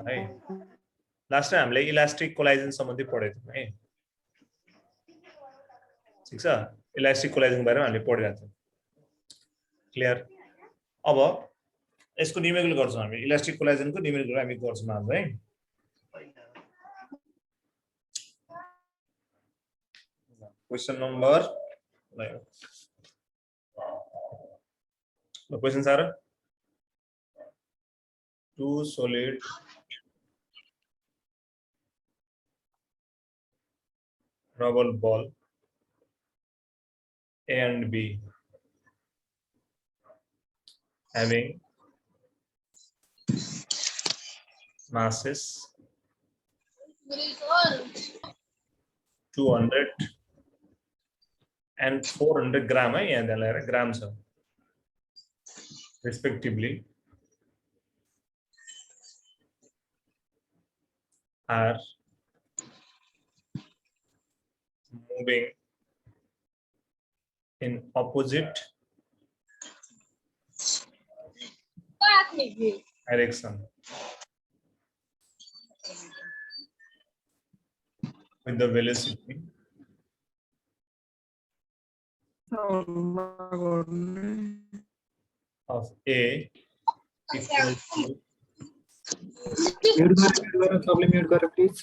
है last time हामीले elastic collision सम्बन्धी पढेको थियौं है ठीक छ इलास्टिक कोलाइजन बारेमा हामीले पढिरहेको थियौं क्लियर अब यसको न्यूमेरिकल गर्छौं हामी इलास्टिक कोलाइजनको न्यूमेरिकल हामी गर्छौं आज है question number the questions are two solid rubber ball A and B having masses 200 and 400 gram है यहाँ देखेर ग्राम छ respectively are moving in opposite direction with the velocity of A equal to mute गरेर please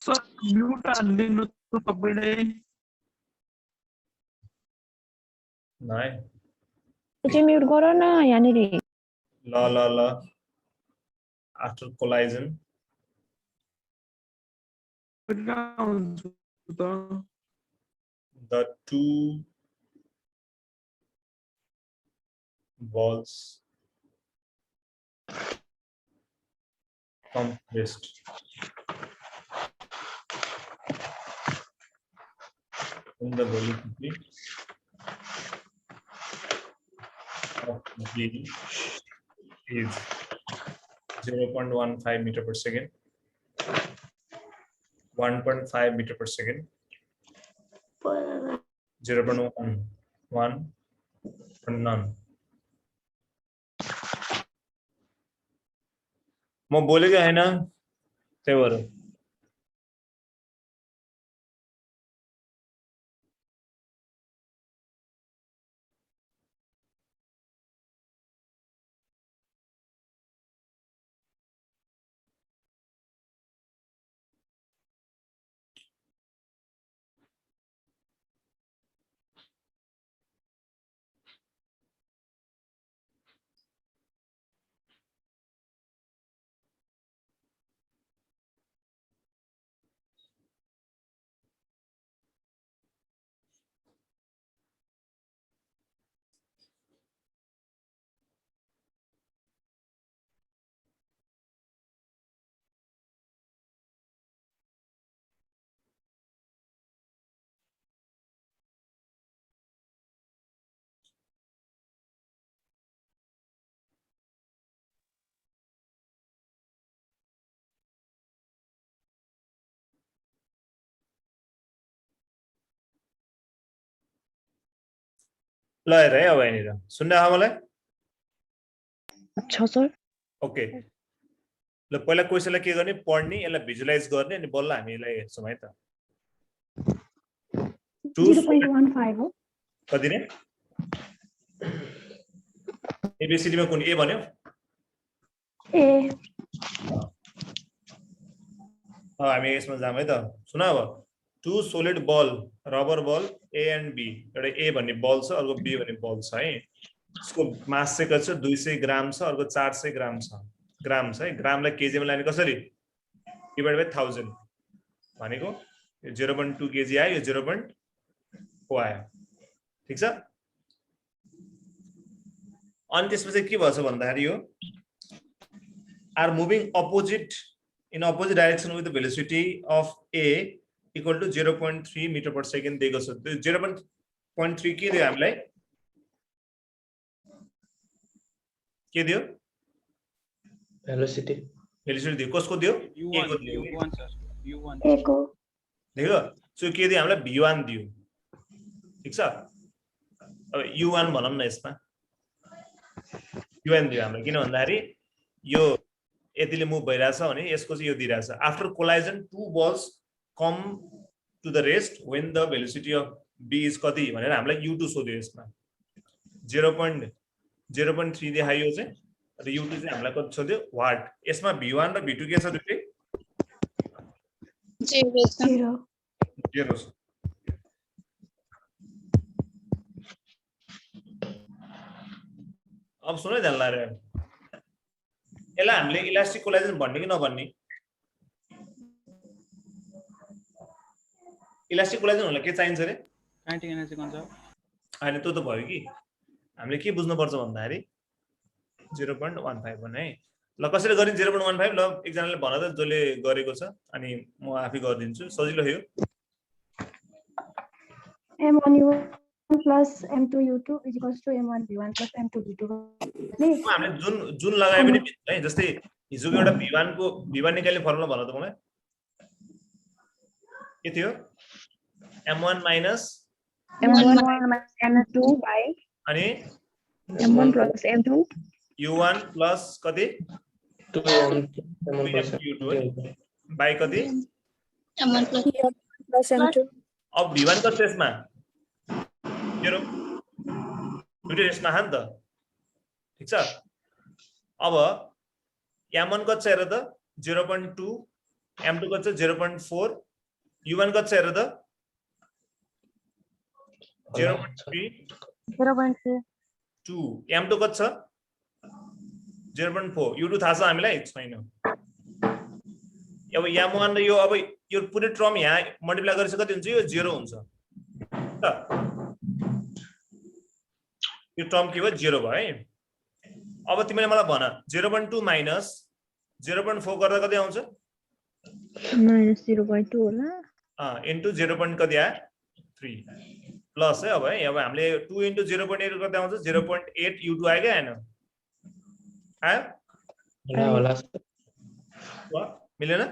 sir mute हाल्दिनु त तपाईले 9 चाहिँ mute गर न यहाँनेरि ल after collision the two balls compressed in the velocity of G is 0.15 meter per second 1.5 meter per second 0.1 none म बोलेको हैन त्यही भएर ल हेर है अब यहाँनिर सुन्दै आयो मलाई अच्छा सर ओके ल पहिला क्वेशनलाई के गर्ने पढ्ने यसलाई भिजुअलाइज गर्ने अनि बल्ल हामी यसलाई हेर्छौं है त 0.15 हो कति रे एबीसीडी मा कुन ए भन्यो ए हामी यसमा जाम है त सुन अब two solid ball rubber ball A and B एउटा ए भन्ने बल छ अर्को बी भन्ने बल छ है यसको मास चाहिँ कति छ 200 ग्राम छ अर्को 400 ग्राम छ है ग्रामलाई केजीमा लाने कसरी डिभाइड बाइ 1000 भनेको 0.2 केजी आयो यो 0.4 आयो ठीक छ अनि त्यसपछि के भन्छ भन्दाखेरि यो are moving opposite in opposite direction with the velocity of A equal to 0.3 meter per second दिएको छ 0.3 के दियो हामीलाई के दियो velocity दियो कसको दियो A को दियो U1 सर U1 ए को देख्यो सो के दियो हामीलाई V1 दियो ठीक छ अब U1 भनौं न यसमा U1 दियो हामीलाई किन भन्दाखेरि यो यतिले मुभ भइरहेछ भने यसको चाहिँ यो दिइरहेछ after collision two balls come to the rest when the velocity of B is कति भनेर हामीलाई u2 सोध्यो यसमा 0.3 देखायो चाहिँ र u2 चाहिँ हामीलाई कति सोध्यो वाट यसमा v1 र v2 के छ दुईटै 0 0 छ अब सुन है ध्यान लाएर यसलाई हामीले इलास्टिक कोलाइजन भन्ने कि नभन्ने इलास्टिक कोलाइजन हुनलाई के चाहिन्छ रे काइनेटिक एनर्जी कन्छ हैन त्यो त भयो कि हामीले के बुझ्नुपर्छ भन्दाखेरि 0.15 भने है ल कसरी गरिन्छ 0.15 ल एकजनाले भन त जसले गरेको छ अनि म आफै गरिदिन्छु सजिलो हो यो m1u1 plus m2u2 is equals to m1v1 plus m2v2 हामीले जुन लगाए पनि है जस्तै हिजोको एउटा v1 को v1 निकाल्ने फर्मुला भन त मलाई के थियो m1 minus m1 minus 2 by अनि m1 plus m2 u1 plus कति 2m2 by कति m1 plus m2 अब v1 कति यसमा 0 दुईटै यसमा हान त ठीक छ अब m1 कति छ हेर त 0.2 m2 कति छ 0.4 u1 कति छ हेर त 0.3 2 m2 कति छ 0.4 u2 थाहा छ हामीलाई छैन अब m1 र यो अब यो पुरै टर्म यहाँ मल्टिप्लाई गरेपछि कति हुन्छ यो 0 हुन्छ त यो टर्म के भयो 0 भयो है अब तिमीले मलाई भन 0.2 माइनस 0.4 गर्दा कति आउँछ minus 0.2 होला इन्टु 0. कति आयो 3 प्लस है अब हामीले 2 इन्टु 0.8 गर्दा आउँछ 0.8 u2 आयो क्या हैन आयो होला मिलेन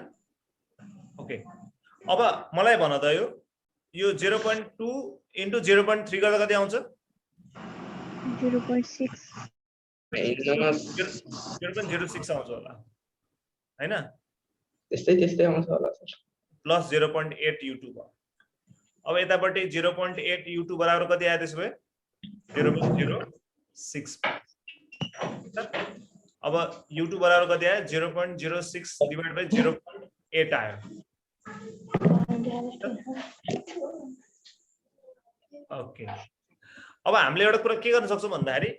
ओके अब मलाई भन त यो 0.2 इन्टु 0.3 गर्दा कति आउँछ 0.6 0.06 आउँछ होला हैन त्यस्तै आउँछ होला सर प्लस 0.8 u2 भयो अब यतापट्टि 0.8 u2 बराबर कति आयो त्यसो भए 0.06 अब u2 बराबर कति आयो 0.06 डिवाइड बाइ 0.8 आयो ओके अब हामीले एउटा कुरा के गर्न सक्छौं भन्दाखेरि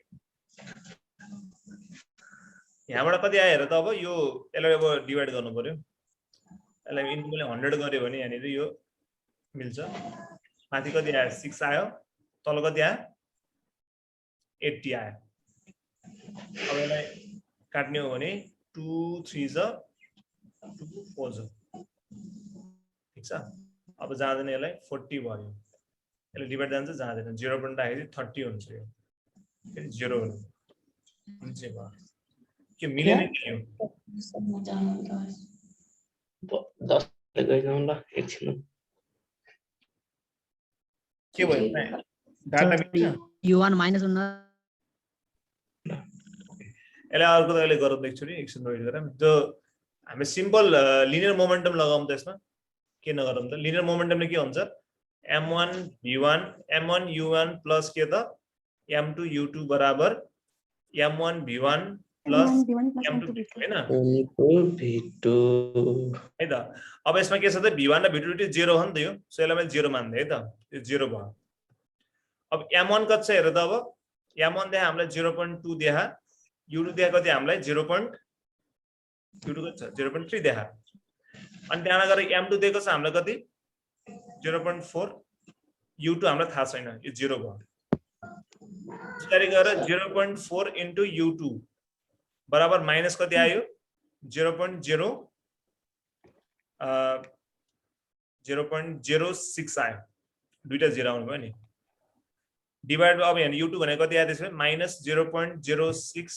यहाँबाट कति आयो हेर त अब यो यसलाई अब डिवाइड गर्नु पर्यो यसलाई इन्टु मैले 100 गर्यो भने यहाँनिर यो मिल्छ माथि कति आयो 6 आयो तल कति आयो 80 आयो अब यसलाई काट्ने हो भने 2 3 छ 2 4 छ ठीक छ अब जाँदैन यसलाई 40 भयो यसले डिवाइड जान्छ जाँदैन 0 पनि राखेपछि 30 हुन्छ यो फेरि 0 हुन्छ भयो के मिलेन के यो 10 ले गइजाउँ ल एकछिन के भयो डाटा मिल्छ u1 minus 1 यसलाई अर्को तरिकाले गरौँ देख्छु नि एकछिन वेट गरौँ जो हामी सिम्पल लिनियर मोमेन्टम लगाउँ त यसमा के नगरौँ त लिनियर मोमेन्टमले के हुन्छ m1 v1 m1 u1 plus के त m2 u2 बराबर m1 v1 plus m2 v2 हैन v2 है त अब यसमा के छ त v1 र v2 0 हो नि त यो सो यसलाई मैले 0 मान्दै है त यो 0 भयो अब m1 कति छ हेर त अब m1 देखा हामीलाई 0.2 देखा u2 देखा कति हामीलाई 0. u2 कति छ 0.3 देखा अनि त्यहाँ गएर m2 दिएको छ हामीलाई कति 0.4 u2 हामीलाई थाहा छैन यो 0 भयो त्यसरी गरेर 0.4 इन्टु u2 बराबर माइनस कति आयो 0.06 आयो दुईटा 0 आउनु भयो नि डिवाइड अब यहाँ u2 भनेको कति आयो त्यसमा माइनस 0.06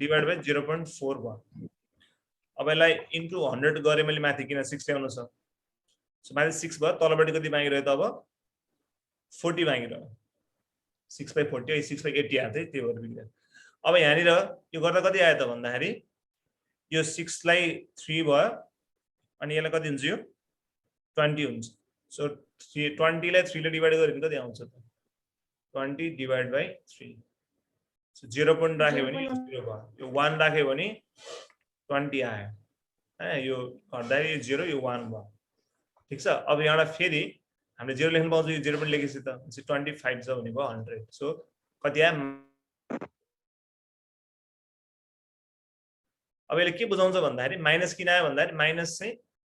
डिवाइड बाइ 0.4 भयो अब यसलाई इन्टु 100 गरे मैले माथि किन 6 ल्याउनु छ सो माथि 6 भयो तलपट्टि कति मागिरह्यो त अब 40 मागिरह्यो 6/40 6/80 आयो त्यही भएर बिग्रियो अब यहाँनिर यो गर्दा कति आयो त भन्दाखेरि यो 6 लाई 3 भयो अनि यसलाई कति हुन्छ यो 20 हुन्छ सो 20 लाई 3 ले डिवाइड गरे भने कति आउँछ त 20 डिवाइड बाइ 3 सो 0 पॉइंट राख्यो भने यो 0 भयो यो 1 राख्यो भने 20 आयो है यो घट्दाखेरि यो 0 यो 1 भयो ठीक छ अब यहाँबाट फेरि हामीले 0 लेख्न पाउँछ यो 0 पनि लेखेपछि त 25 छ भने भयो 100 सो कति आयो अब यसले के बुझाउँछ भन्दाखेरि माइनस किन आयो भन्दाखेरि माइनस चाहिँ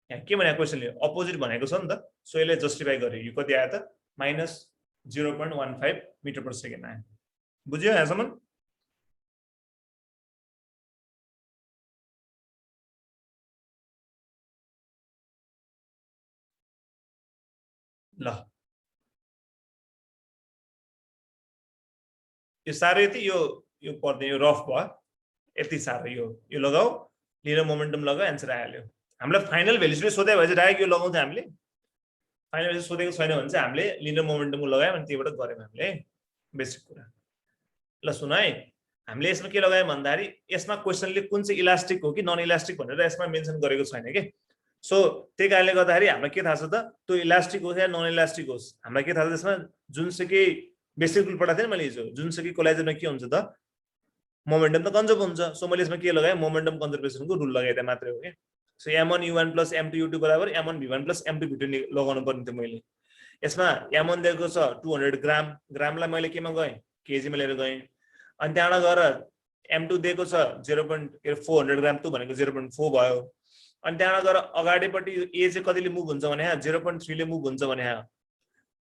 यहाँ के भनेको क्वेशनले अपोजिट भनेको छ नि त सो यसले जस्टिफाई गर्यो यो कति आयो त माइनस 0.15 मिटर पर सेकेन्ड आयो बुझ्यो यहाँसम्म ल यो साह्रै यति यो पर्ने यो रफ भयो यति साह्रो यो लगाऊ लिनियर मोमेन्टम लगाऊ एन्सर आइहाल्यो हामीलाई फाइनल भेलिसिटी सोधे भए चाहिँ डाइरेक्ट यो लगाउँथ्यो हामीले फाइनल भेलिसिटी सोधेको छैन भने चाहिँ हामीले लिनियर मोमेन्टमको लगायौँ अनि त्यहीबाट गऱ्यौँ हामीले बेसिक कुरा ल सुन है हामीले यसमा के लगायौँ भन्दाखेरि यसमा क्वेशनले कुन चाहिँ इलास्टिक हो कि नन इलास्टिक भनेर यसमा मेन्सन गरेको छैन के सो त्यही कारणले गर्दाखेरि हामीलाई के थाहा छ त त्यो इलास्टिक होस् या नन इलास्टिक होस् हामीलाई के थाहा छ त्यसमा जुनसुकै बेसिक रुल पढाएको थिएँ मैले हिजो जुनसुकै कोलाइजरमा के हुन्छ त मोमेन्टम त कन्जर्भ हुन्छ सो मैले यसमा के लगाएँ मोमेन्टम कन्जर्भेसनको रुल लगाइदिए मात्रै हो के so m1 u1 plus m2 u2 बराबर m1 v1 plus m2 v2 लगाउनु पर्ने थियो मैले यसमा m1 दिएको छ 200 ग्राम ग्रामलाई मैले केमा गएँ केजीमा लिएर गएँ अनि त्यहाँबाट गएर m2 दिएको छ 0.400 ग्राम त भनेको 0.4 भयो अनि त्यहाँबाट गएर अगाडिपट्टि a चाहिँ कतिले मुभ हुन्छ भने 0.3 ले मुभ हुन्छ भने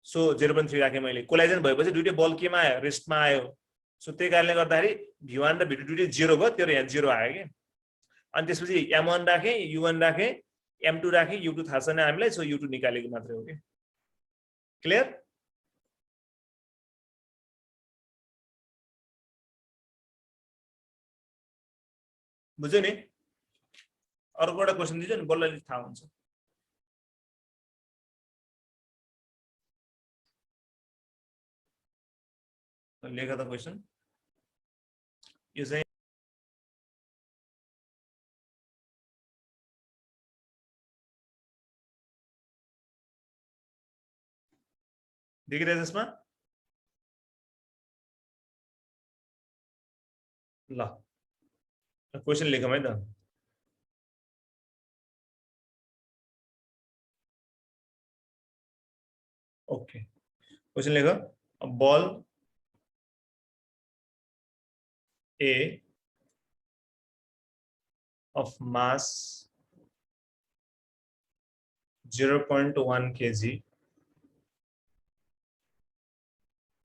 सो 0.3 राखेँ मैले कोलाइजन भएपछि दुईटै बल केमा आयो रेस्टमा आयो सो त्यही कारणले गर्दाखेरि v1 र v2 दुईटै 0 भयो त्यो यहाँ 0 आयो के अनि त्यसपछि m1 राखेँ u1 राखेँ m2 राखेँ u2 थाहा छैन हामीलाई सो u2 निकालेको मात्रै हो के क्लियर बुझ्यो नि अर्को एउटा क्वेशन दिन्छु नि बल्ल थाहा हुन्छ लेख त क्वेशन यो चाहिँ देखिरहेछ यसमा ल क्वेशन लेखौँ है त ओके क्वेशन लेख बल A of mass 0.1 kg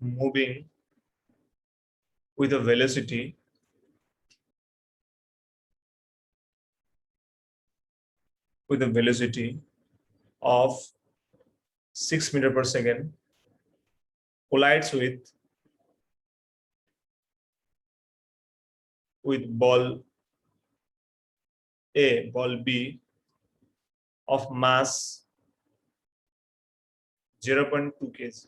moving with a velocity of 6 meter per second collides with ball A, ball B of mass 0.2 kg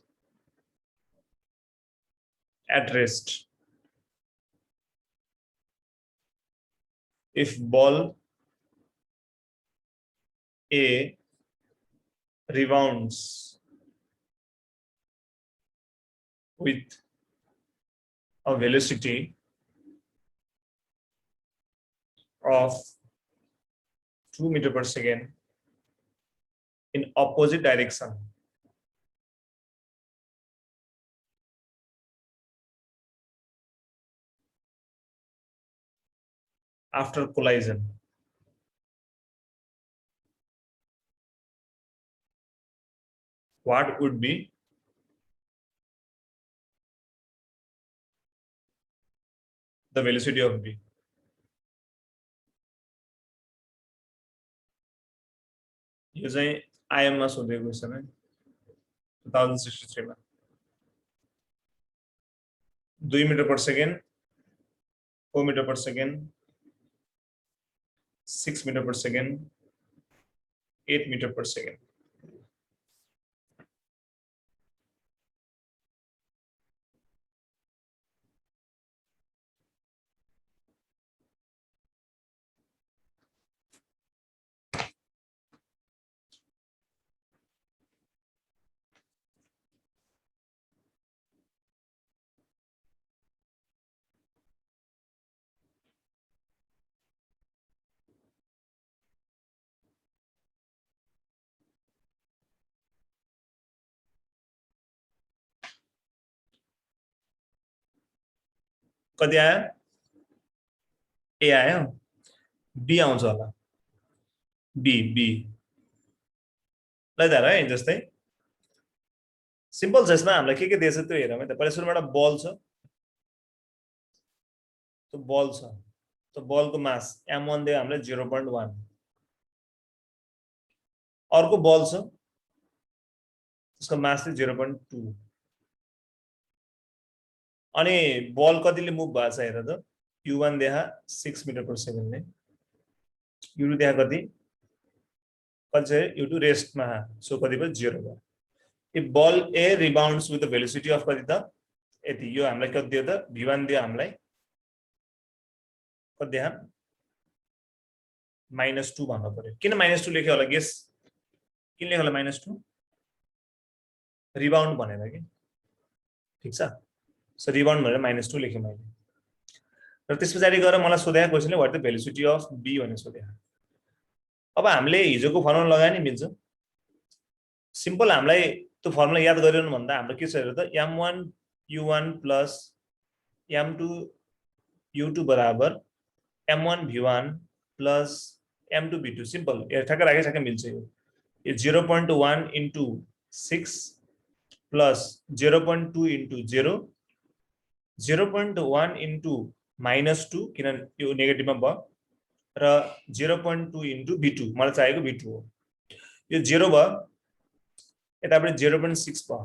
at rest. If ball A rebounds with a velocity of 2 meter per second in opposite direction, after collision, what would be the velocity of B? यो चाहिँ IM मा सोधेको question है 2063 मा 2 metre per second 4 metre per second 6 metre per second 8 metre per second कति आयो ए आयो be आउँछ होला बी बी ल त है जस्तै सिम्पल छ यसमा हामीलाई के दिएछ त्यो हेरौँ है त पहिला सुरुबाट बल छ त्यो बल छ त्यो बलको मास m1 दियो हामीलाई 0.1 अर्को बल छ त्यसको मास चाहिँ 0.2 अनि बल कतिले मुभ भएको छ हेर त u1 देखा 6 मिटर पर सेकेन्ड ने u2 देखा कति कति u2 रेस्टमा सो कति भयो 0 भयो if ball a rebounds with the velocity of कति त यति यो हामीलाई कति दियो त v1 दियो हामीलाई कति दियो -2 भन्नु पर्यो किन -2 लेख्यो होला गेस किन लेख्यो होला -2 रिबाउन्ड भनेर के ठीक छ सो रिबाउन्ड भनेर -2 लेखेँ मैले र त्यसपछि गएर मलाई सोधेको क्वेशनले what the velocity of B भनेर सोधे अब हामीले हिजोको फर्मुला लगाए नि मिल्छ सिम्पल हामीलाई त्यो फर्मुला याद गरिरहनु भन्दा हाम्रो के छ हेर त m1 u1 plus m2 u2 बराबर m1 v1 plus m2 v2 simple यो ठ्याक्क राखे ठ्याक्क मिल्छ यो 0.1 into 6 प्लस 0.2 into 0 0.1 into -2 किन यो नेगेटिभमा भयो र 0.2 into v2 मलाई चाहिएको v2 हो यो 0 भयो यतापट्टि 0.6 भयो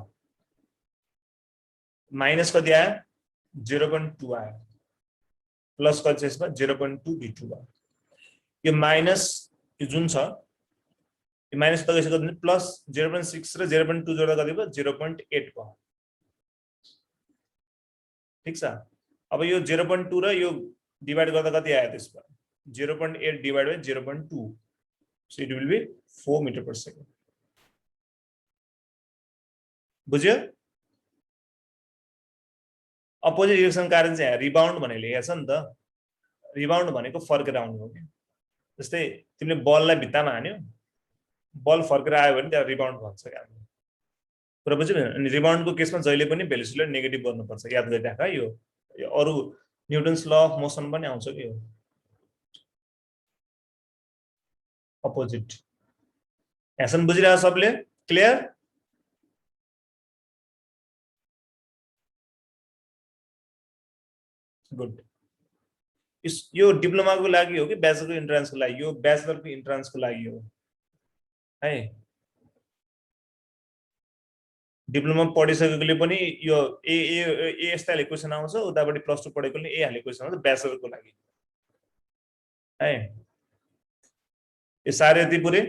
माइनस कति आयो 0.2 आयो प्लस कति छ यसमा 0.2 v2 भयो यो माइनस यो जुन छ यो माइनस त कसो गर्दिनु प्लस 0.6 र 0.2 जोड्दा कति भयो 0.8 भयो ठीक छ अब यो 0.2 र यो डिवाइड गर्दा कति आयो त्यसमा 0.8 divide by 0.2 so it will be 4 metre per second बुझ्यो अपोजिट डिरेक्सन कारण चाहिँ रिबाउन्ड भनेर लेखेको छ नि त रिबाउन्ड भनेको फर्केर आउनु हो कि जस्तै तिमीले बललाई भित्तामा हान्यो बल फर्केर आयो भने त्यहाँ रिबाउन्ड भन्छ क्या कुरा बुझ्यौ अनि रिबाउन्डको केसमा जहिले पनि भेलोसिटीलाई नेगेटिभ गर्नुपर्छ याद गरिराख है यो अरु न्युटन्स ल अफ मोसन पनि आउँछ कि यो अपोजिट यहाँसम्म बुझिरहेको सबले क्लियर गुड यो डिप्लोमाको लागि हो कि ब्याचलरको इन्ट्रान्सको लागि यो ब्याचलरको इन्ट्रान्सको लागि हो है डिप्लोमा पढिसकेकोले पनि यो ए यस्ता हाले क्वेशन आउँछ उतापट्टि +2 पढेकोले ए हाले क्वेशन आउँछ ब्याचलरको लागि है यो सारे यति पुरै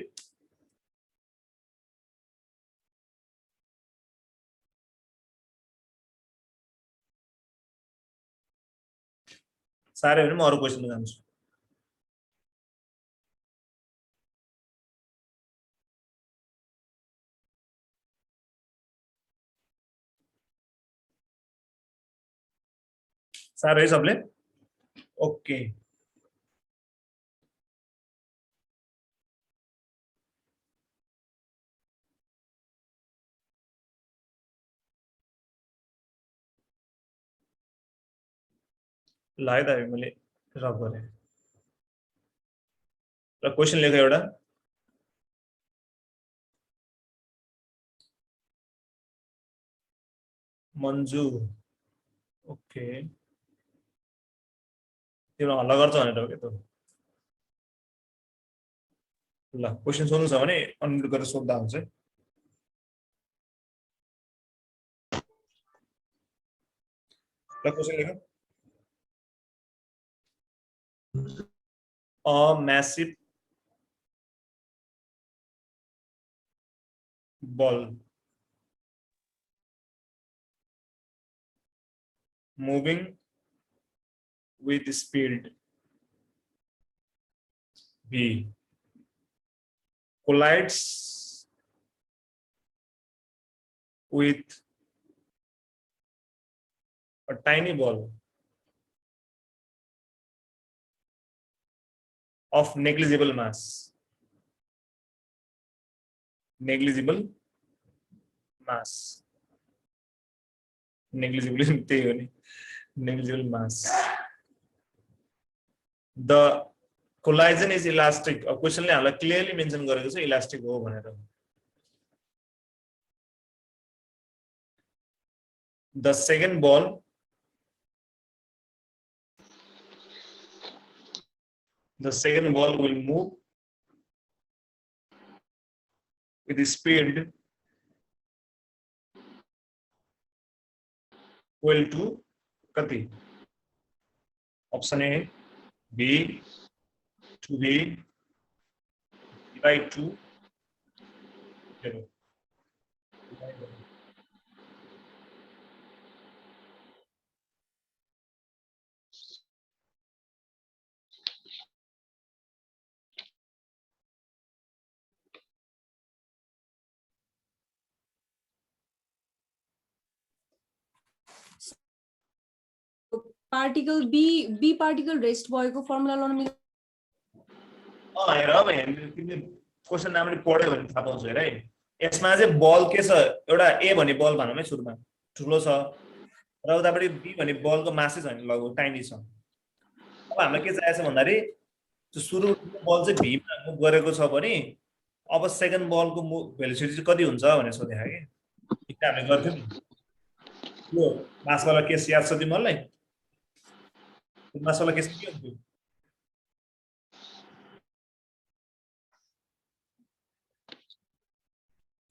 सारे भने म अरु क्वेशनमा जान्छु सारे है सबले ओके लायदा मैले रफ गरे र क्वेशन लेख एउटा मन्जु ओके तिम्रो हल्ला गर्छ भनेर हो के त ल क्वेशन सोध्नु छ भने अनम्युट गरेर सोध्दा हुन्छ ल क्वेशन लेख a massive ball moving with speed v collides with a tiny ball of negligible mass. Negligible mass. Negligible त्यही हो नि negligible mass. The collision is elastic. Question ले हामीलाई clearly mention गरेको छ elastic हो भनेर. The second ball will move with the speed equal to कति? Option A, B, 2B, divide 2, 0. Particle B particle rest भएको फर्मुला लाउन मिल्छ हेर अब तिमीले क्वेशन राम्ररी पढ्यो भने थाहा पाउँछौ हेर है यसमा चाहिँ बल के छ एउटा ए भन्ने बल भनौँ है सुरुमा ठुलो छ र उतापट्टि बी भन्ने बलको मासै छ नि लगभग टाइनी छ अब हामीलाई के चाहिएको छ भन्दाखेरि त्यो सुरुको बल चाहिँ भी मा मुभ गरेको छ भने अब सेकेन्ड बलको भेलोसिटी चाहिँ कति हुन्छ भनेर सोधेको कि हामीले गर्थ्यौ नि यो मासवाला केस याद छ तिमीहरूलाई मासवाला केस के हुन्थ्यो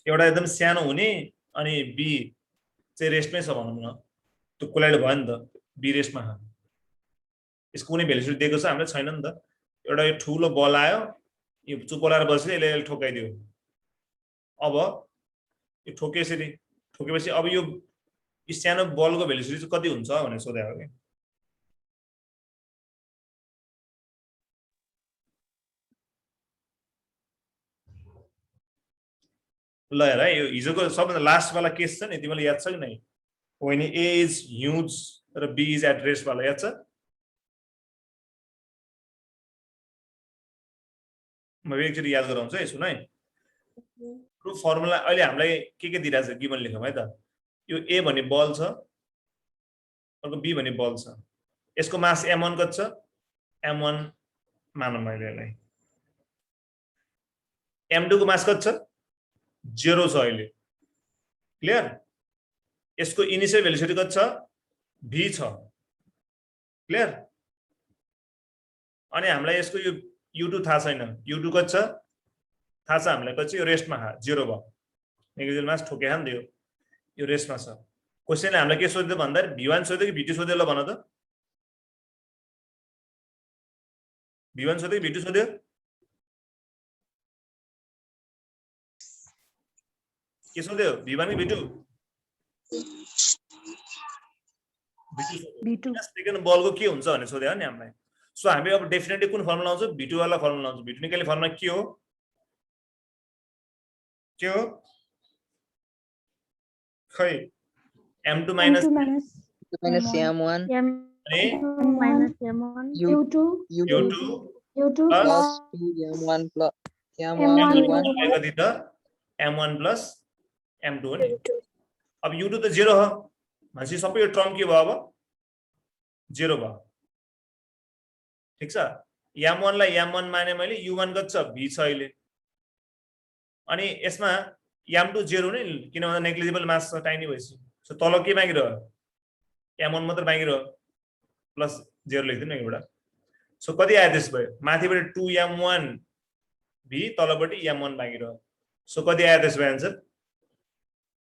एउटा एकदम सानो हुने अनि बी चाहिँ रेस्टमै छ भनौँ न त्यो कोलाइड भयो नि त बी रेस्टमा यसको कुनै भेलोसिटी दिएको छ हामीलाई छैन नि त एउटा यो ठुलो बल आयो यो चुपोलाएर बसेर यसले ठोकाइदियो अब यो ठोकेपछि अब यो सानो बलको भेलोसिटी चाहिँ कति हुन्छ भनेर सोधेको हो कि ल हेर है यो हिजोको सबभन्दा लास्ट वाला केस छ नि तिमीलाई याद छ कि नै when A is huge र B is at rest वाला याद छ म एकचोटि याद गराउँछु है सुन है प्रुफ फर्मुला अहिले हामीलाई के दिइरहेछ गिभन लेखौँ है त यो A भन्ने बल छ अर्को B भन्ने बल छ यसको मास m1 कति छ m1 मानौँ मैले यसलाई m2 को मास कति छ 0 छ अहिले क्लियर यसको इनिशियल भेलोसिटी कति छ v छ क्लियर अनि हामीलाई यसको यो u2 थाहा छैन u2 कति छ थाहा छ हामीलाई कति छ यो रेस्टमा 0 भयो नेगेटिभ मास ठोकेहा नि यो रेस्टमा छ क्वेशनले हामीलाई के सोध्यो भन्दा v1 सोध्यो कि v2 सोध्यो ल भन त v1 सोध्यो कि v2 सोध्यो के सोध्यो v1 कि v2 B2 सेकेन्ड बलको के हुन्छ भनेर सोध्यो नि हामीलाई सो हामी अब डेफिनेटली कुन फर्मुला लाउँछौ v2 वाला फर्मुला लाउँछौ v2 निकाल्ने फर्मुला के हो खै m2 minus m1 U2 plus m1 plus m2 हो नि अब u2 त 0 हो भनेपछि सबै यो टर्म के भयो अब 0 भयो ठीक छ m1 लाई m1 माने मैले u1 कति छ v छ अहिले अनि यसमा m2 0 नै किन भन्दा नेग्लिजिबल मास छ टाइनी भएपछि सो तल के मागिरह्यो m1 मात्र मागिरह्यो प्लस 0 लेख्दिनु न एउटा सो कति आयो त्यस भयो माथिबाट 2m1 v तलपट्टि m1 मागिरह्यो सो कति आयो त्यस भयो आन्सर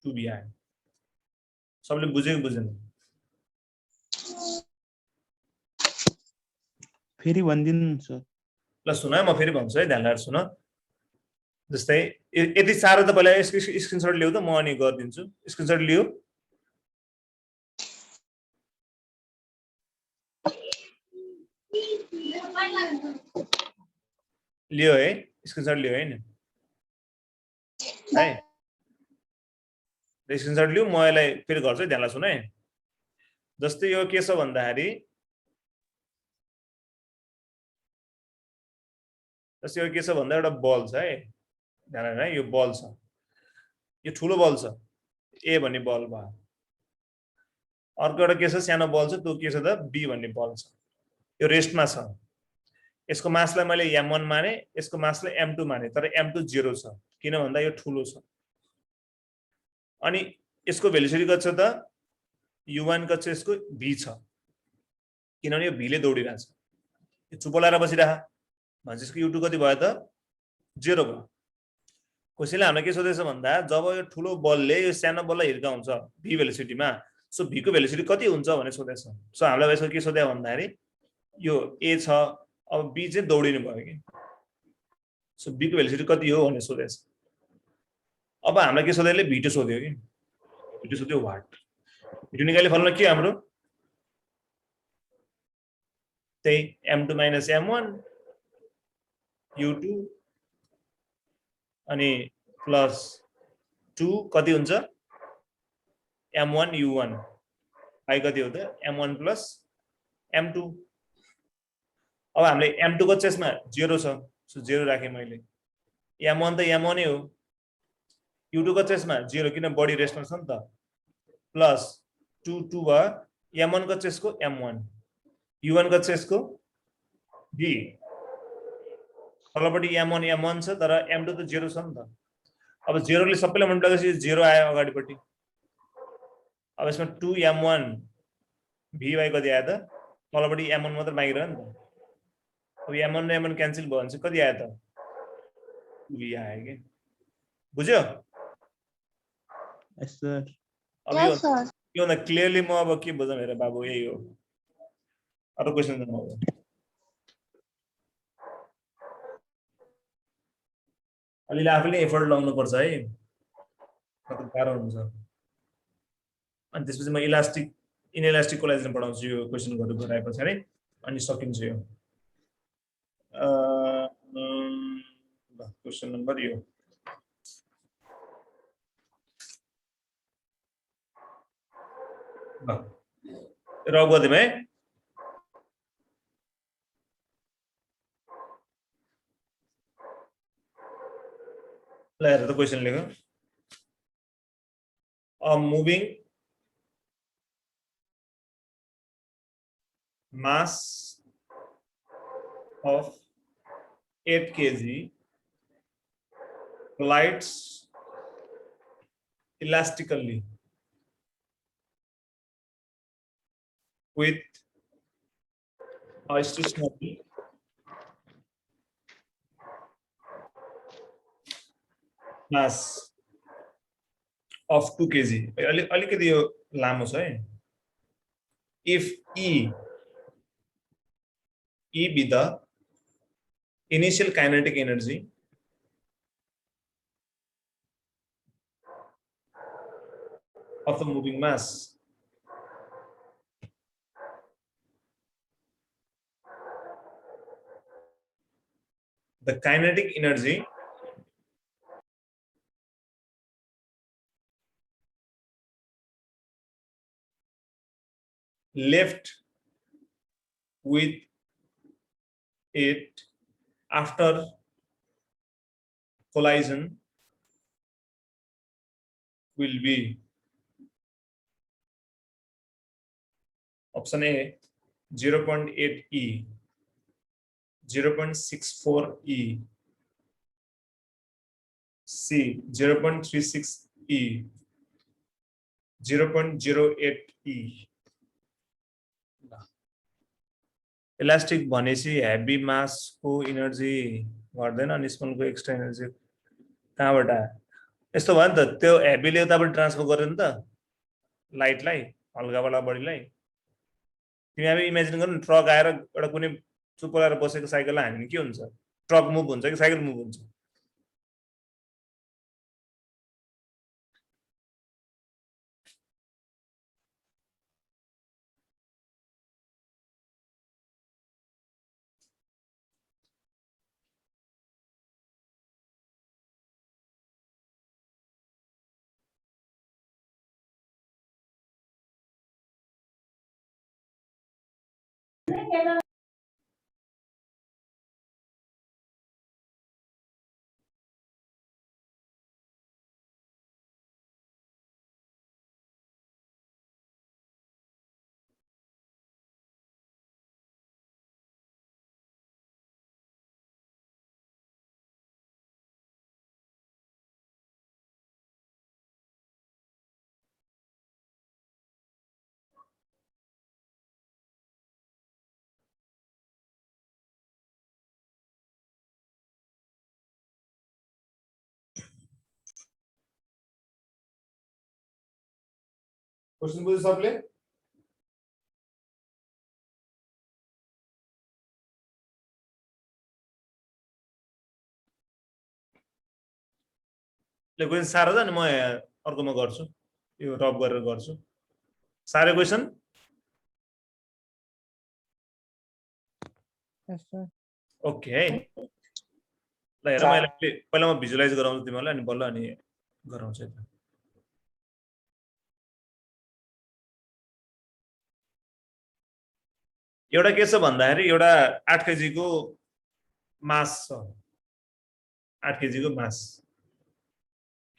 2b आयो सबले बुझ्यो कि बुझेन फेरि भनिदिनु सर ल सुन म फेरि भन्छु है ध्यान लगाएर सुन जस्तै यति साह्रो त पहिला यसको स्क्रिनशट लिऊ त म अनि गरिदिन्छु स्क्रिनशट लिऊ लियो है स्क्रिनशट लियो है नि है स्क्रिनशट लिऊ म यसलाई फेरि गर्छु ध्यान लगाएर सुन है जस्तै यो के छ भन्दाखेरि जस्तै यो के छ भन्दा एउटा बल छ है ध्यान है यो बल छ यो ठुलो बल छ ए भन्ने बल भयो अर्को एउटा के छ सानो बल छ त्यो के छ त बी भन्ने बल छ यो रेस्टमा छ यसको मासलाई मैले m1 माने यसको मासलाई m2 माने तर m2 0 छ किन भन्दा यो ठुलो छ अनि यसको भेलोसिटी कति छ त u1 कति छ यसको v छ किनभने यो v ले दौडिरहेछ यो चुप लाएर बसिरहा भनेपछि यसको u2 कति भयो त 0 भयो कसैले हामीलाई के सोधेछ भन्दा जब यो ठुलो बलले यो सानो बललाई हिर्काउँछ v भेलोसिटीमा सो v को भेलोसिटी कति हुन्छ भने सोधेछ सो हामीलाई यसको के सोध्यो भन्दाखेरि यो a छ अब b चाहिँ दौडिनु भयो कि सो b को भेलोसिटी कति हो भने सोधेछ अब हामीलाई के सोध्यो v2 सोध्यो कि v2 सोध्यो वाट v2 निकाल्ने फर्मुला के हाम्रो त्यही m2 - m1 u2 अनि प्लस 2 कति हुन्छ m1 u1 आई कति हो त m1 प्लस m2 अब हामीले m2 को चेसमा 0 छ सो 0 राखे मैले m1 त m1 नै हो u2 को चेसमा 0 किन बडी रेस्टमा छ नि त प्लस 2 2 भयो m1 को चेसको m1 u1 को चेसको v तलपट्टि m1 m1 छ तर m2 त 0 छ नि त अब 0 ले सबैलाई मल्टिप्लाई गरेपछि 0 आयो अगाडिपट्टि अब यसमा 2 m1 v कति आयो त तलपट्टि m1 मात्र बाँकी रह्यो नि त अब m1 र m1 क्यान्सल भयो भने चाहिँ कति आयो त v आयो के बुझ्यो Yes, sir. अब यो भन्दा क्लियरली म अब के बुझाउँ हेर बाबु यही हो अरू क्वेसन जानु अलिअलि आफूले एफर्ट लाउनु पर्छ है कति गाह्रो हुन्छ अनि त्यसपछि म इनइलास्टिक कोलाइजन पढाउँछु यो क्वेसनहरु गराए पछाडि अनि सकिन्छ यो क्वेसन नम्बर यो रब गरिदिउँ है ल हेर त क्वेसन लेख a moving mass of 8 kg glides elastically with a stationary mass of 2 kg अलिकति यो लामो छ है if e be the initial kinetic energy of the moving mass the kinetic energy left with it after collision will be option A 0.8 E 0.64 E C 0.36 E 0.08 E elastic भनेपछि heavy मास को energy गर्दैन अनि small को extra energy कहाँबाट यस्तो भयो नि त त्यो हेभीले उताबाट ट्रान्सफर गर्यो नि त लाइटलाई हल्काबाट बडीलाई तिमी अब इमेजिन गर्नु ट्रक आएर एउटा कुनै चुप लाएर बसेको साइकललाई हामी के हुन्छ ट्रक मुभ हुन्छ कि साइकल मुभ हुन्छ क्वेशन बुझ्यो सबले? ले क्वेसन साह्रो छ नि म अर्कोमा गर्छु यो रब गरेर गर्छु साह्रो क्वेसन ओके ल हेर म यसलाई पहिला म भिजुअलाइज गराउँछु तिमीहरूलाई अनि बल्ल अनि गराउँछु यता एउटा के छ भन्दाखेरि एउटा 8 केजी को मास छ 8 केजी को मास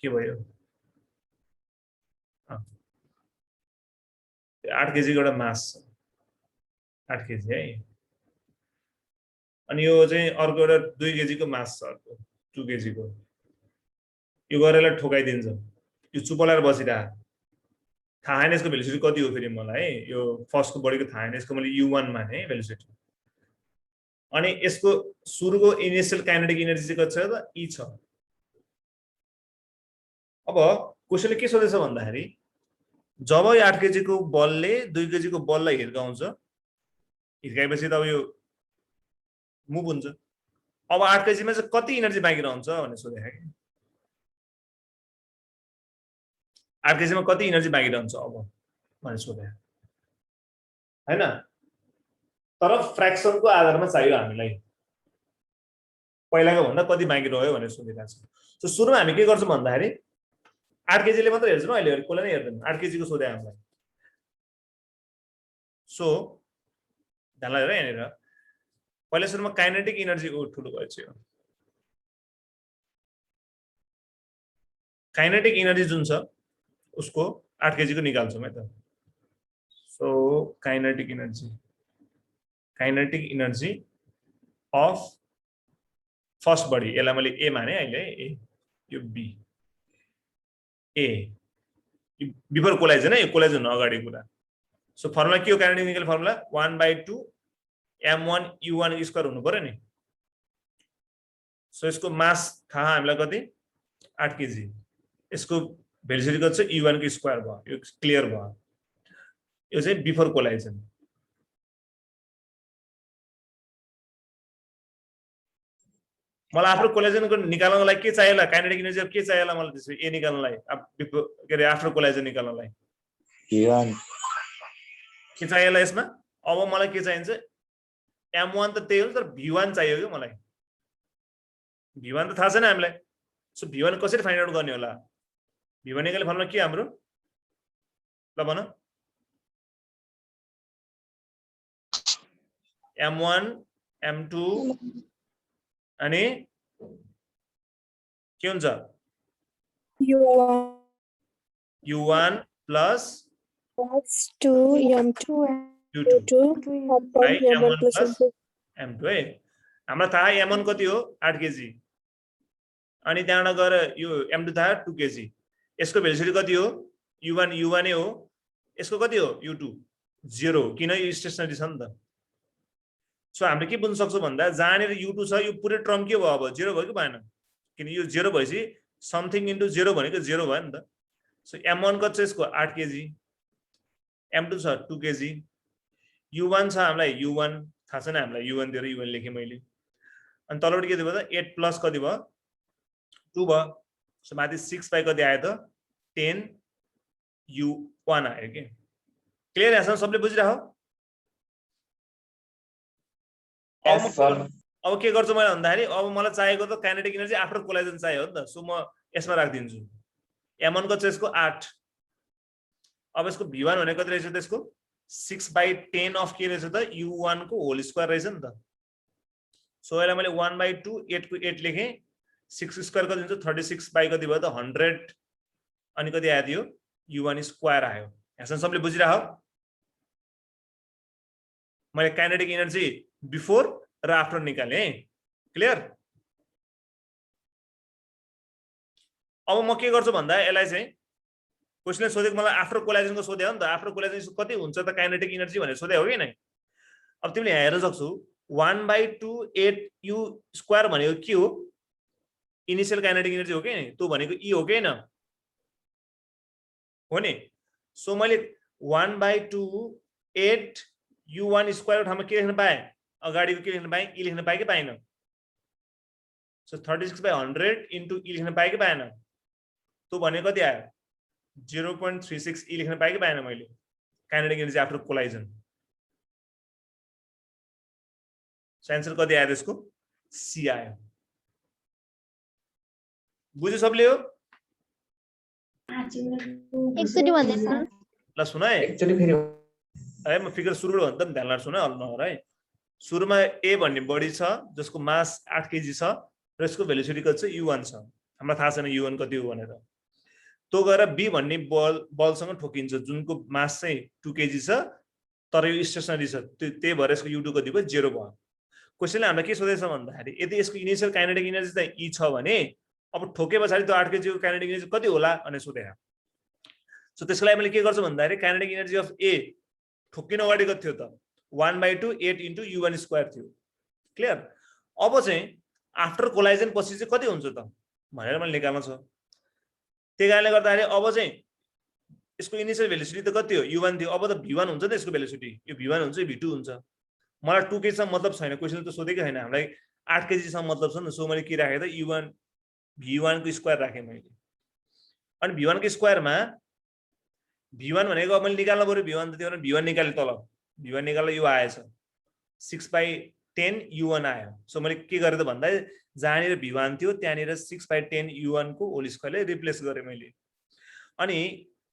के भयो 8 केजी को एउटा मास छ 8 केजी है अनि यो चाहिँ अर्को एउटा 2 केजी को मास छ अर्को 2 केजी को यो गरेर ठोकाइदिन्छ यो चुपलाएर बसिरा थाहा छैन यसको भेलोसिटी कति हो फेरि मलाई है यो फर्स्ट को बडीको थाहा छैन यसको मैले u1 माने है भेलोसिटी अनि यसको सुरुको इनिशियल काइनेटिक एनर्जी चाहिँ कति छ त e छ अब क्वेशनले के सोधेछ भन्दाखेरि जब यो 8 केजी को बलले 2 केजी को बललाई हिर्काउँछ हिर्काएपछि त अब यो मुभ हुन्छ अब 8 केजी मा चाहिँ कति एनर्जी बाँकी रहन्छ भन्ने सोधेको के 8 केजी मा कति एनर्जी बाँकी रहन्छ अब भने सोधे हैन तर फ्र्याक्सन को आधारमा चाहियो हामीलाई पहिलाको भन्दा कति बाँकी रह्यो भनेर सोधिरहेको छ सो सुरुमा हामी के गर्छौं भन्दाखेरि 8 केजी ले मात्र हेर्छौं अहिले कोले नै हेर्दैन 8 केजी को सोधे हामीलाई सो ध्यान लगाएर यहाँनिर पहिला सुरुमा काइनेटिक एनर्जी को ठुलो भएछ यो काइनेटिक एनर्जी जुन छ उसको 8 केजी को निकाल्छौं है त so kinetic energy of first body यसलाई मैले ए माने अहिले ए यो बी ए बिफोर कोलाइजन है यो कोलाइजन अगाडि कुरा सो फर्मुला के हो kinetic energy formula 1/2 m1 u1 square हुनु पर्यो नि सो यसको मास थाहा हामीलाई कति 8 केजी यसको भेलोसिटी कति छ u1 को स्क्वायर भयो यो क्लियर भयो यो चाहिँ बिफोर कोलाइजन मलाई आफ्नो कोलाइजन को निकाल्नलाई के चाहिएला काइनेटिक एनर्जी अब के चाहिएला मलाई त्यसो ए निकाल्नलाई के रे आफ्टर कोलाइजन निकाल्नलाई v1 के चाहिएला यसमा अब मलाई के चाहिन्छ m1 त त्यही हो तर v1 चाहियो के मलाई v1 त थाहा छैन हामीलाई सो v1 कसरी फाइन्ड आउट गर्ने होला v1 निकाल्ने फर्मुला के हाम्रो ल भन m1 m2 अनि के हुन्छ u1 plus 2 m2 u2 by m1 plus m2 m2 है हाम्रो थाहा m1 कति हो 8 केजी अनि त्यहाँबाट गएर यो m2 थाहा 2 केजी यसको भेलोसिटी कति हो u1 हो यसको कति हो u2 0 किन यो स्टेशनरी छ नि त सो हामीले के बुझ्न सक्छौं भन्दा जहाँनेर u2 छ यो पुरै टर्म के भयो अब 0 भयो कि भएन किन यो 0 भएपछि समथिङ इन्टु 0 भनेको 0 भयो नि त सो m1 कति छ यसको 8 केजी m2 छ 2 केजी u1 छ हामीलाई u1 थाहा छैन हामीलाई u1 दिएर u1 लेखे मैले अनि तलबाट के दियो त 8 प्लस कति भयो 2 भयो सो माथि 6 बाइ कति आयो त 10 u1 आयो के क्लियर है सबले बुझिराखौ अब के गर्छु मैले भन्दाखेरि अब मलाई चाहिएको त काइनेटिक एनर्जी आफ्टर कोलाइजन चाहियो हो नि त सो म यसमा राख्दिन्छु m1 को चाहिँ यसको 8 अब यसको v1 भनेको कति रहेछ त यसको 6/10 अफ के रहेछ त u1 को होल स्क्वायर रहेछ नि त सो यसलाई मैले 1/2 8 को 8 लेखे 6 स्क्वायर कति हुन्छ 36 बाइ कति भयो त 100 अनि कति आयो थियो u1 स्क्वायर आयो यहाँसम्म सबले बुझिराखौ मैले काइनेटिक एनर्जी बिफोर र आफ्टर निकाले क्लियर अब म के गर्छु भन्दा यसलाई चाहिँ क्वेशनले सोधेको मलाई आफ्टर कोलाइजन को सोध्यो नि त आफ्टर कोलाइजन कति हुन्छ त काइनेटिक एनर्जी भनेर सोधे हो कि नै अब तिमीले यहाँ हेर्न सक्छौ 1/2 8 u स्क्वायर भनेको के हो इनिशियल काइनेटिक एनर्जी हो कि त्यो भनेको e हो कि हैन हो नि सो मैले 1/2 8 u1 स्क्वायर को ठाउँमा के लेख्न पाएँ अगाडिको के लेख्न पाएँ e लेख्न पाएँ कि पाएन सो 36/100 इन्टु e लेख्न पाएँ कि पाएन त्यो भनेको कति आयो 0.36 e लेख्न पाएँ कि पाएन मैले kinetic energy after collision so answer कति आयो त्यसको सी आयो बुझ्यो सबले हो एकचोटि भन्दैछ ल सुन है एकचोटि फेरि है म फिगर सुरुबाट भन्दा पनि ध्यान लगाएर सुन नहर है सुरुमा ए भन्ने बडी छ जसको मास 8 केजी छ र यसको भेलोसिटी कति छ u1 छ हामीलाई थाहा छैन u1 कति हो भनेर त्यो गएर बी भन्ने बलसँग ठोकिन्छ जुनको मास चाहिँ 2 केजी छ तर यो स्टेसनरी छ त्यही भएर यसको u2 कति भयो 0 भयो क्वेशनले हामीलाई के सोधेछ भन्दाखेरि यदि यसको इनिशियल काइनेटिक एनर्जी चाहिँ e छ भने अब ठोके पछाडि त्यो 8 केजीको काइनेटिक एनर्जी कति होला भनेर सोधे सो त्यसको लागि मैले के गर्छु भन्दाखेरि काइनेटिक एनर्जी अफ ए ठोकिन अगाडि कति थियो त 1/2 8 इन्टु u1 स्क्वायर थियो क्लियर अब चाहिँ आफ्टर कोलाइजन पछि चाहिँ कति हुन्छ त भनेर मैले निकाल्न छ त्यही कारणले गर्दाखेरि अब चाहिँ यसको इनिशियल भेलोसिटी त कति हो u1 थियो अब त v1 हुन्छ त यसको भेलोसिटी यो v1 हुन्छ v2 हुन्छ मलाई 2 केजी सम्म मतलब छैन क्वेशनले त सोधेकै छैन हामीलाई 8 केजी सम्म मतलब छ नि सो मैले के राखे त u1 v1 को स्क्वायर राखे मैले अनि v1 को स्क्वायरमा v1 भनेको मैले निकाल्नु पर्यो v1 त त्यो भने v1 निकाले तल v1 निकाल्दा यो आएछ 6/10 u1 आयो सो मैले के गरे त भन्दा जहाँनिर v1 थियो त्यहाँनिर 6/10 u1 को होल स्क्वायरले रिप्लेस गरे मैले अनि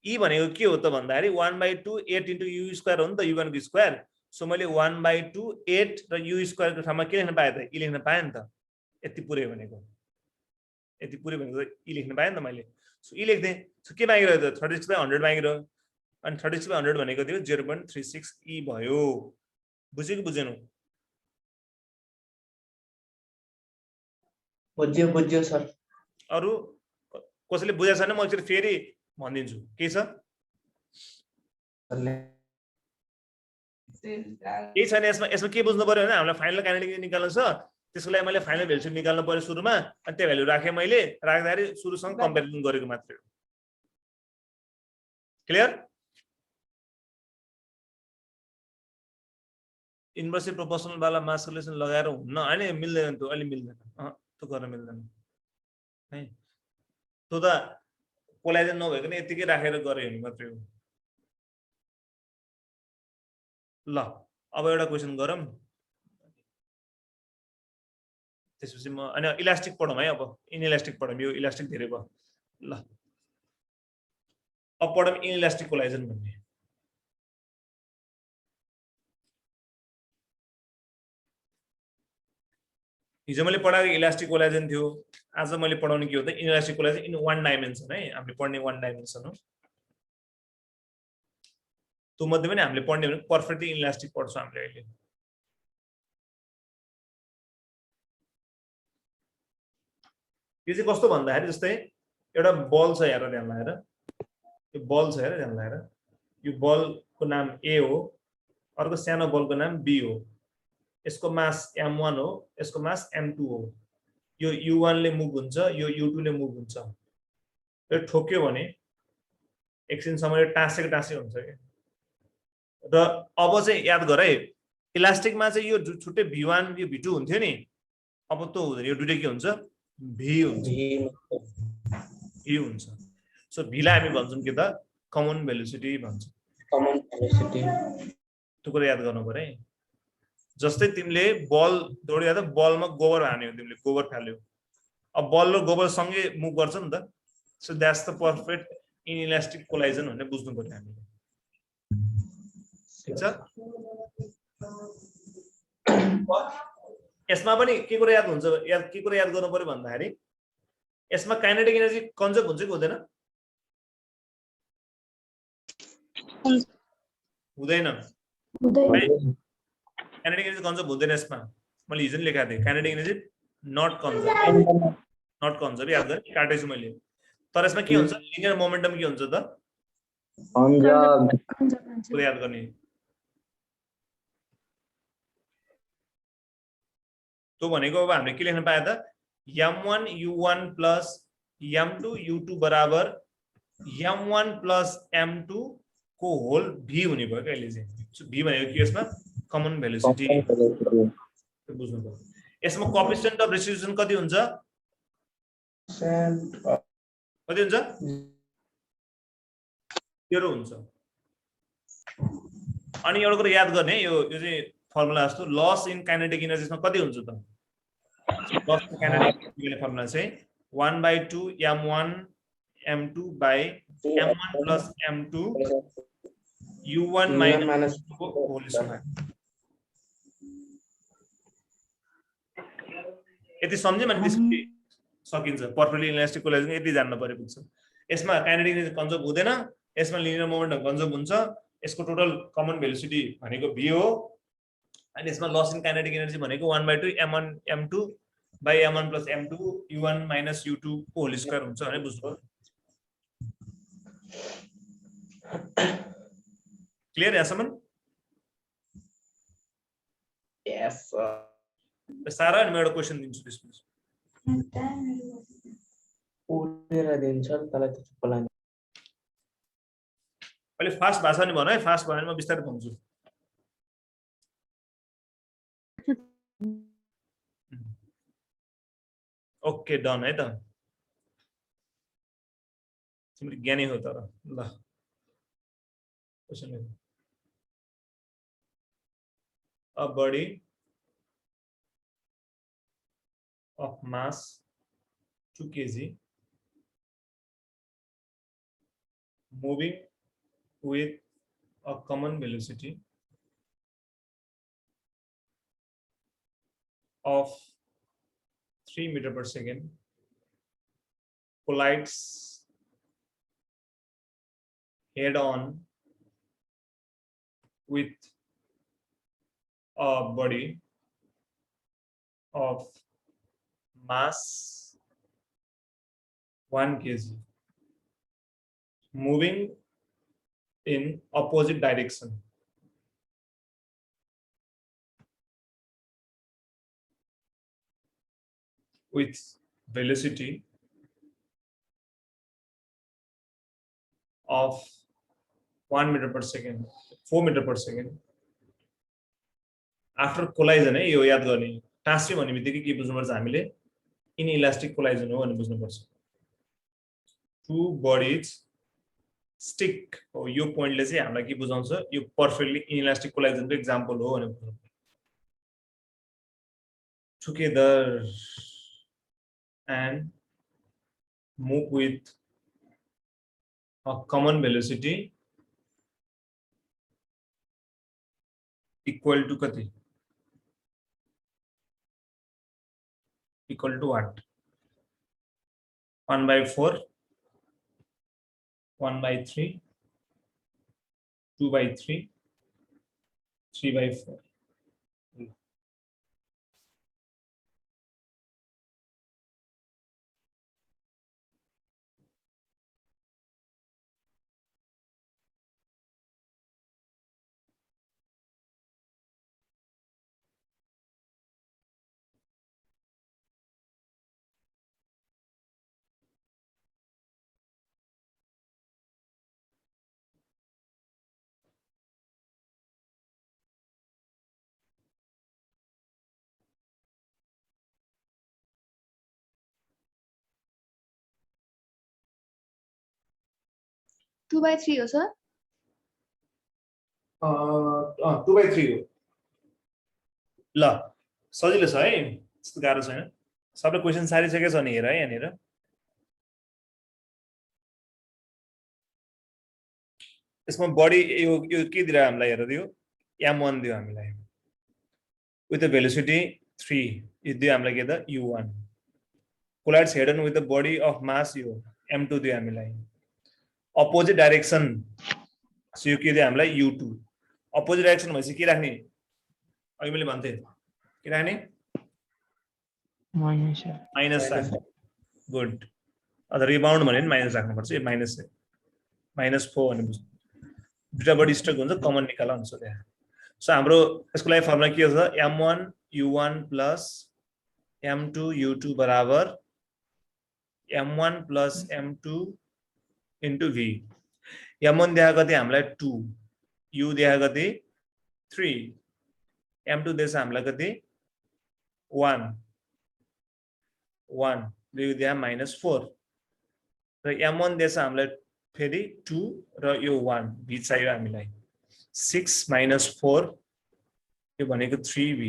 e भनेको के हो त भन्दाखेरि 1/2 8 इन्टु u स्क्वायर हो नि त u1 को स्क्वायर सो मैले 1/2 8 र u स्क्वायर को ठाउँमा के लेख्न पाएँ त e लेख्न पाएँ नि त यति पुरै भनेको e लेख्न पाएँ नि त मैले सो e लेख्दै सो के मागिरह्यो त 36/100 मागिरह्यो अनि 36/100 भनेको थियो 0.36 e भयो बुझ्यो कि बुझेनौ बुझ्यो सर अरु कसैले बुझेछ छैन म एकचोटि फेरि भनिदिन्छु के छ के छैन यसमा के बुझ्नु पर्यो भने हामीलाई फाइनल काइनेटिक निकाल्नु छ त्यसको लागि मैले फाइनल भेल्यु निकाल्नु पर्यो सुरुमा अनि त्यो भेल्यु राखे मैले राख्दाखेरि सुरुसँग कम्पेरिजन गरेको मात्रै हो क्लियर इन्भर्सली प्रोपोर्सनल वाला मास रिलेसन लगाएर हुन्न हैन मिल्दैन त्यो अलि मिल्दैन त्यो गर्न मिल्दैन है त्यो त कोलाइजन नभएको नि यतिकै राखेर गरे भने मात्रै हो ल अब एउटा क्वेशन गरौँ त्यसपछि म अनि इलास्टिक पढौँ है अब इनइलास्टिक पढौँ यो इलास्टिक धेरै भयो ल अब पढौँ इनइलास्टिक कोलाइजन भन्ने हिजो मैले पढाएको इलास्टिक कोलाइजन थियो आज मैले पढाउने के हो त inelastic collision in one dimension है हामीले पढ्ने वन डाइमेन्सन हो त्यो मध्ये पनि हामीले पढ्ने भने पर्फेक्टली इनइलास्टिक पढ्छौँ हामीले अहिले यो चाहिँ कस्तो भन्दाखेरि जस्तै एउटा बल छ हेर ध्यान लगाएर यो बल छ हेर ध्यान लगाएर यो बलको नाम ए हो अर्को सानो बलको नाम बी हो यसको मास m1 हो यसको मास m2 हो यो u1 ले मुभ हुन्छ यो u2 ले मुभ हुन्छ यो ठोक्यो भने एकछिनसम्म यो टाँसे हुन्छ के र अब चाहिँ याद गर है इलास्टिकमा चाहिँ यो छुट्टै v1 यो v2 हुन्थ्यो नि अब त हुँदैन यो दुईटै के हुन्छ v हुन्छ e हुन्छ सो v लाई हामी भन्छौं के त कमन भेलोसिटी भन्छौं कमन भेलोसिटी त्यो कुरा याद गर्नु पर्यो है जस्तै तिमीले बल दौडिदा त बलमा गोबर हान्यौ तिमीले गोबर फाल्यौ अब बल र गोबर सँगै मुभ गर्छ नि त so that's the perfect inelastic collision भन्ने बुझ्नु पर्यो हामीले ठीक छ यसमा पनि के कुरा याद हुन्छ के कुरा याद गर्नु पर्यो भन्दाखेरि यसमा काइनेटिक एनर्जी कन्जर्भ हुन्छ कि हुँदैन हुँदैन काइनेटिक एनर्जी कन्जर्भ हुँदैन यसमा मैले हिजो नि लेखाएको थिएँ काइनेटिक एनर्जी नट कन्जर्भ याद गरेँ काटेछु मैले तर यसमा के हुन्छ लिनियर मोमेन्टम के हुन्छ त कुरा याद गर्ने त्यो भनेको अब हामीले के लेख्न पाए त m1 u1 plus m2 u2 बराबर m1 plus m2 को होल v हुने भयो कहिले चाहिँ सो v भनेको के यसमा कमन भेलोसिटी बुझ्नु भयो यसमा कोएफिसिएन्ट अफ रेस्टिट्युसन कति हुन्छ कति हुन्छ 0 हुन्छ अनि एउटा कुरा याद गर्ने यो चाहिँ फर्मुला जस्तो लस इन काइनेटिक एनर्जीमा कति हुन्छ त loss in kinetic energy formula चाहिँ 1/2 m1 m2 by m1 plus m2 u1 minus u2 को होल स्क्वायर यति सम्झे माने त्यसपछि सकिन्छ परफेक्टली इलास्टिक कोलाइजन यति जान्न पर्यो पुग्छ यसमा काइनेटिक एनर्जी कन्जर्भ हुँदैन यसमा लिनियर मोमेन्टम कन्जर्भ हुन्छ यसको टोटल कमन भेलोसिटी भनेको v हो अनि यसमा लस इन काइनेटिक एनर्जी भनेको 1/2 m1 m2 by m1 plus m2 u1 minus u2 को होल स्क्वायर हुन्छ भने बुझ्नुभयो क्लियर यहाँसम्म यस सारा अनि म एउटा क्वेशन दिन्छु त्यसपछि उडेर दिन्छ तलाई त चुप्प लाग्छ अहिले फास्ट भाषा नि भन है फास्ट भयो भने म बिस्तारै भन्छु ओके डन है त तिम्रो ज्ञानी हो तर ल question a body of mass 2 kg moving with a common velocity of 3 meter per second collides head on with a body of mass 1 kg moving in opposite direction with velocity of 1 meter per second 4 meter per second after collision है यो याद गर्ने टास्री भन्ने बित्तिकै के बुझ्नुपर्छ हामीले in elastic collision हो भन्ने बुझ्नुपर्छ टु बडीज स्टिक हो यो पोइन्टले चाहिँ हामीलाई के बुझाउँछ यो पर्फेक्टली इन इलास्टिक कोलाइजनको एक्जाम्पल हो भनेर बुझ्नु together and move with a common velocity equal to कति equal to what 1/4 1/3 2/3 3/4 2/3 हो सर 2/3 हो ल सजिलो छ है त्यस्तो गाह्रो छैन सबै क्वेशन सारिसकेको छ नि हेर है यहाँनिर यसमा बडी यो के दिएर हामीलाई हेर दियो m1 दियो हामीलाई विथ द भेलोसिटी 3 यो दियो हामीलाई के त u1 collides head on with the body of mass यो m2 दियो हामीलाई अपोजिट डाइरेक्सन सो यो के दियो हामीलाई u2 अपोजिट डाइरेक्सन भएपछि के राख्ने अघि मैले भन्थे के राख्ने माइनस राख्ने गुड अथवा रिबाउन्ड भने माइनस राख्नुपर्छ यो -4 भने बुझ्नु दुईटा बडी स्ट्रोक हुन्छ कमन निकाल्न हुन्छ त्यहाँ सो हाम्रो यसको लागि फर्मुला के हो m1 u1 plus m2 u2 बराबर m1 plus m2 into v m1 देखा कति हामीलाई 2 u देखा कति 3 m2 देश हामीलाई कति 1 1 यो देखा -4 र m1 देश हामीलाई फेरि 2 र यो 1 v चाहियो हामीलाई 6 - 4 यो भनेको 3v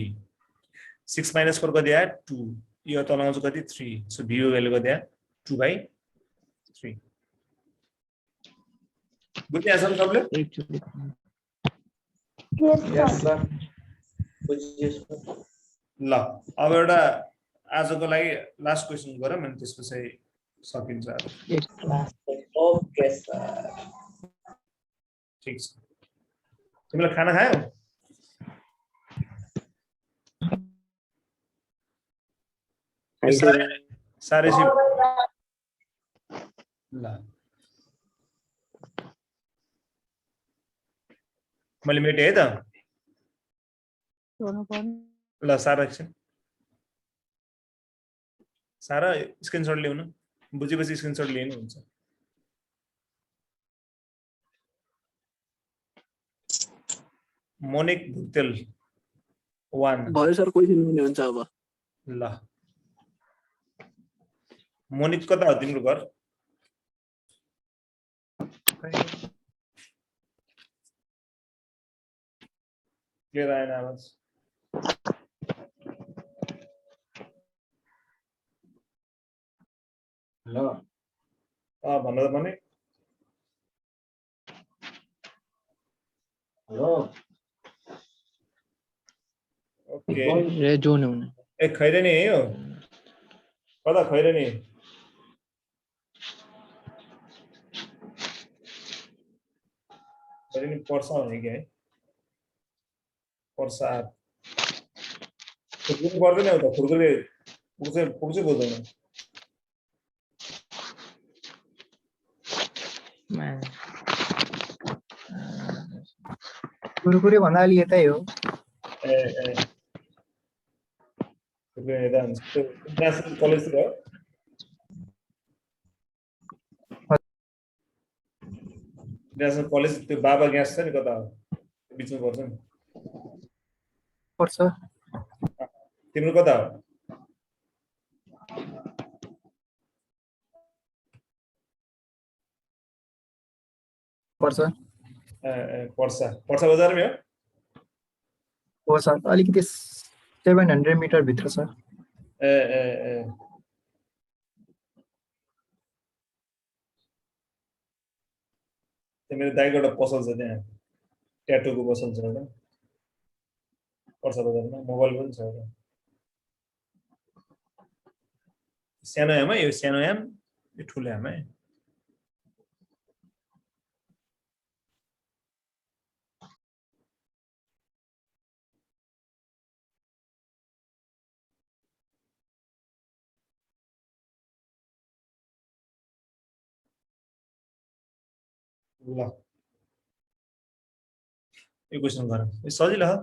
6 - 4 कति आयो 2 यो तल आउँछ कति 3 सो v को भ्यालु कति आयो 2/3 बुझ्या सर सबले एकचोटि Yes, Yes, sir. sir. बुझियो sir. ल अब एउटा आजको लागि लास्ट क्वेशन गरौँ अनि त्यसपछि सकिन्छ Last one. Okay, sir. ठीक छ तिमीले खाना खायौ सारे ल मैले मेटे है त ल सारा एकछिन सारा स्क्रिनशट ल्याउनु बुझेपछि स्क्रिनशट लिनु हुन्छ मोनिक भुक्तेल 1 भयो सर कोही दिन हुन्छ अब ल मोनिक कता हो तिम्रो घर क्लियर आएन आवाज Hello. भन्न त भने Hello. ओके रे जोन हुने ए खैरेनी है हो कता खैरेनी खैरेनी पर्सा हुने कि है पर्सा खुर्कुनी पर्दैन उता खुर्कुले पुग्छ पुग्दैन कुरकुरे भन्दा अलि यतै हो ए खुर्कुनी यता हुन्छ नेसनल कलेज हो नेसनल कलेज त्यो बाबा ग्यास छ नि कता हो बिचमा पर्छ नि पर्छ तिम्रो कता हो पर्छ पर्सा पर्सा बजारमै हो सर अलिकति 700 मिटर भित्र छ ए मेरो दाइको एउटा पसल छ त्यहाँ ट्याटुको पसल छ एउटा पर्सा बजारमा मोबाइल पनि छ एउटा सानो आमा यो सानो आम यो ठुलो आमा ल यो क्वेसन गरौँ यो सजिलो हो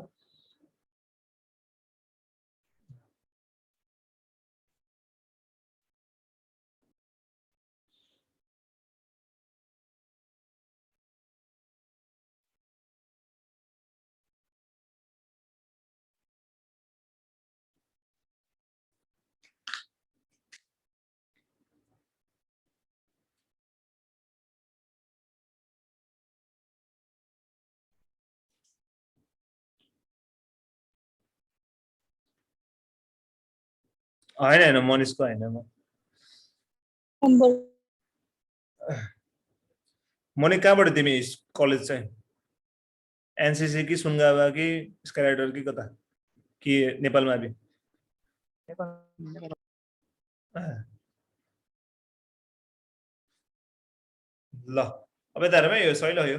हैन मनिषको हैन मनि कहाँबाट तिमी कलेज चाहिँ एनसीसी कि सुनगावा कि स्काइराइडर कि कता कि नेपालमा बि ल अब यता हेरौँ है यो सहिलो हो यो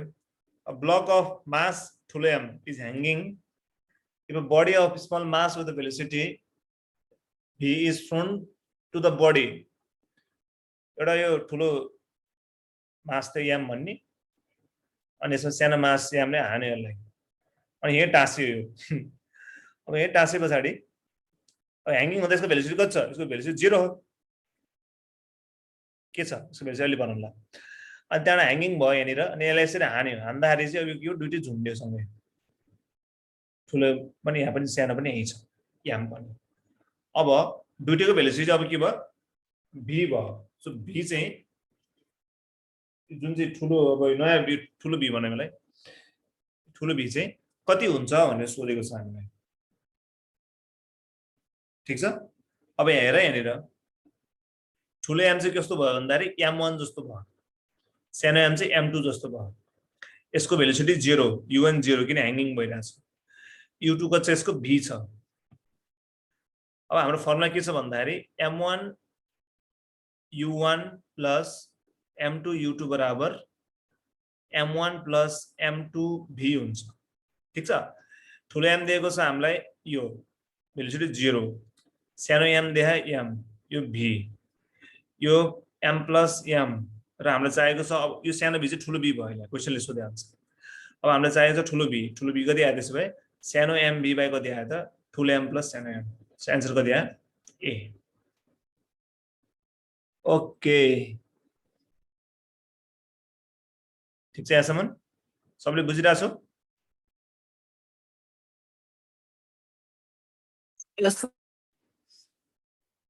a block of mass ठुलो m is hanging if a body of small mass with a velocity v is thrown to the body एउटा यो ठुलो मास त m भन्ने अनि यसमा सानो मास m ले हान्यो यसलाई अनि यहाँ टास्यो यो अब यहाँ टासे पछाडी ह्याङ्गिङ हुँदा यसको भेलोसिटी कति छ यसको भेलोसिटी 0 हो के छ यसको भेलोसिटी अलि बनाउला अनि त्यहाँबाट ह्याङ्गिङ भयो यहाँनिर अनि यसलाई यसरी हान्यो हान्दाखेरि चाहिँ अब यो दुइटै झुन्ड्यो सँगै ठुलो पनि यहाँ पनि सानो पनि यही छ याम पनि अब दुइटैको भेलोसिटी अब के भयो भी भयो सो भी चाहिँ जुन चाहिँ ठुलो अब नयाँ भी ठुलो भी भने मलाई ठुलो भी चाहिँ कति हुन्छ भनेर सोधेको छ हामीलाई ठीक छ अब यहाँ हेर यहाँनिर ठुलो एम चाहिँ कस्तो भयो भन्दाखेरि m1 जस्तो भयो सानो एम चाहिँ m2 जस्तो भयो यसको भेलोसिटी 0 u1 0 किन ह्याङ्गिङ भइरहेछ u2 को चाहिँ यसको v छ अब हाम्रो फर्मुला के छ भन्दाखेरि m1 u1 plus m2 u2 बराबर m1 प्लस m2 v हुन्छ ठीक छ ठुलो m दिएको छ हामीलाई यो भेलोसिटी 0 सानो m देखा m यो v यो m प्लस m र हामीलाई चाहिएको छ अब यो सानो v चाहिँ ठुलो v भयो हैन क्वेशनले सोधे आन्छ अब हामीलाई चाहिएको छ ठुलो v कति आयो त्यसो भए सानो m v बाइ कति आयो त ठुलो m प्लस सानो m आन्सर कति आयो ए ओके ठीक छ यहाँसम्म सबले बुझिरहेको छौ Yes, sir.